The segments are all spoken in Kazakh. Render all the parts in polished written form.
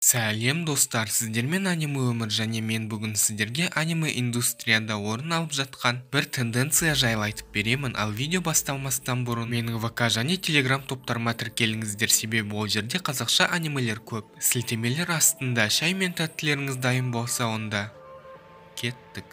Сәлем достар, сіздермен аниме өмір және мен бүгін сіздерге аниме индустрияда орын алып жатқан бір тенденция жайлы айтып беремін. Ал видео басталмастан бұрын менің ВК және Телеграм топтарыма тіркеліңіздер, себебі ол жерде қазақша анимелер көп. Сілтемелер астында. Шай мен тәттілеріңіз дайын болса, онда кеттік.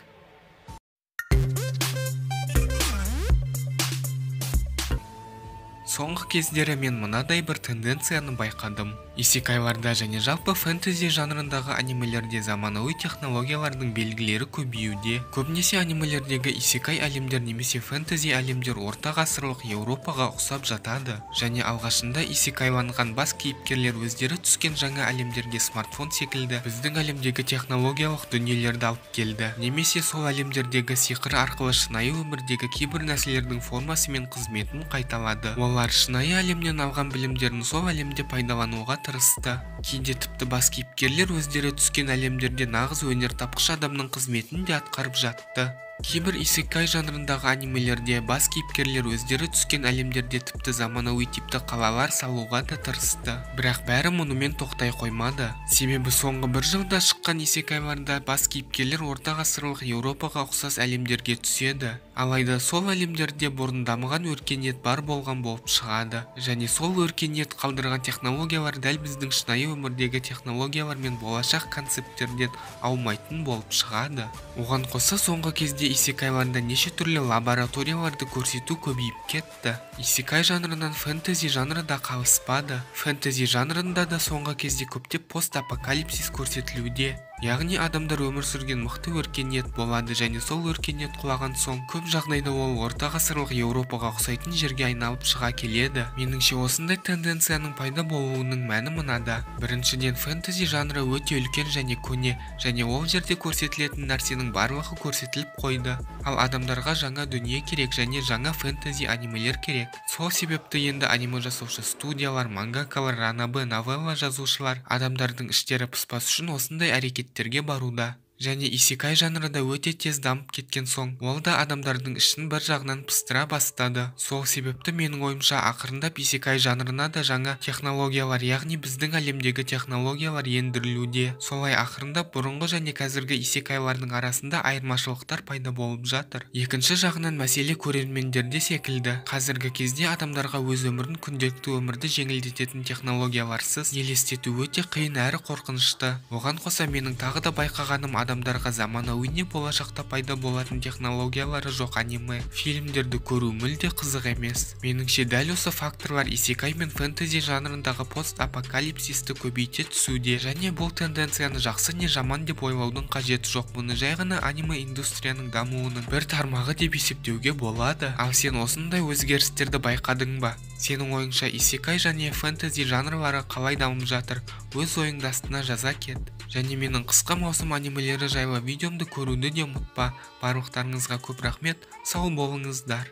Соңғы кездері мен мынадай бір тенденцияны байқадым. Исекайларда және жалпы фэнтези жанрындағы анимелерде заманауи технологиялардың белгілері көбеюде. Көбінесе анимелердегі исекай әлемдер немесе фэнтези әлемдер орта ғасырлық Еуропаға ұқсап жатады. Және алғашында исекайланған бас кейіпкерлер өздері түскен жаңа әлемдерге смартфон секілді біздің әлемдегі технологиялық дүниелерді алып келді. Немесе сол әлемдердегі сиқыр арқылы шынайы өмірдегі кейбір нәрселердің формасы мен қызметін қайталады. Олар шынайы әлемнен алған білімдерін сол әлемде пайдалануға тырысты. Кейде тіпті бас кейіпкерлер өздері түскен әлемдерде нағыз өнертапқыш адамның қызметін де атқарып жатты. Кейбір исекай жанрындағы анимелерде бас кейіпкерлер өздері түскен әлемдерде тіпті заманауи типті қалалар салуға да тырысты. Бірақ бәрі мұнымен тоқтай қоймады. Себебі соңғы бір жылда шыққан исекайларда бас кейіпкерлер орта ғасырлық Еуропаға ұқсас әлемдерге түседі. Алайда сол әлемдерде бұрын дамыған өркениет бар болған болып шығады. Және сол өркениет қалдырған технологиялар дәл біздің шынайы өмірдегі технологиялар мен болашақ концепттерден аумайтын болып шығады. Оған қоса соңғы кезде исекайларда неше түрлі лабораторияларды көрсету көбейіп кетті. Исекай жанрынан фэнтези жанры да қалыспады. Фэнтези жанрында да соңғы кезде көптеп постапокалипсис көрсетілуде. Яғни адамдар өмір сүрген мықты өркениет болады және сол өркениет құлаған соң көп жағдайда ол орта ғасырлық Еуропаға ұқсайтын жерге айналып шыға келеді. Меніңше осындай тенденцияның пайда болуының мәні мынада. Біріншіден, фэнтези жанры өте үлкен және көне, және ол жерде көрсетілетін нәрсенің барлығы көрсетіліп қойды. Ал адамдарға жаңа дүние керек және жаңа фэнтези анимелер керек. Сол себепті енді аниме жасаушы студиялар, мангакалар, ранобэ, новелла жазушылар адамдардың іштері пыспас үшін осындай әрекеттерге баруда. Және исекай жанры да өте тез дамып кеткен соң, ол да адамдардың ішін бір жағынан пыстыра бастады. Сол себепті менің ойымша ақырындап исекай жанрына да жаңа технологиялар, яғни біздің әлемдегі технологиялар ендірілуде. Солай ақырындап бұрынғы және қазіргі исекайлардың арасында айырмашылықтар пайда болып жатыр. Екінші жағынан мәселе көрермендерде секілді. Қазіргі кезде адамдарға өз өмірін, күнделікті өмірді жеңілдететін технологияларсыз елестету өте қиын әрі қорқынышты. Оған қоса менің тағы да байқағаным, адамдарға заманауи не болашақта пайда болатын технологиялары жоқ аниме фильмдерді көру мүлде қызық емес. Меніңше дәл осы факторлар исекай мен фэнтези жанрындағы постапокалипсисті көбейте түсуде. Және бұл тенденцияны жақсы не жаман деп ойлаудың қажеті жоқ. Бұны жай ғана аниме индустрияның дамуының бір тармағы деп есептеуге болады. Ал сен осындай өзгерістерді байқадың ба? Сенің ойыңша исекай және фэнтези жанрлары қалай дамып жатыр? Өз ойыңды астына жаза кет. Және менің қысқа маусым анимелері жайлы видеомды көруді де ұмытпа. Барлықтарыңызға көп рахмет. Сау болыңыздар.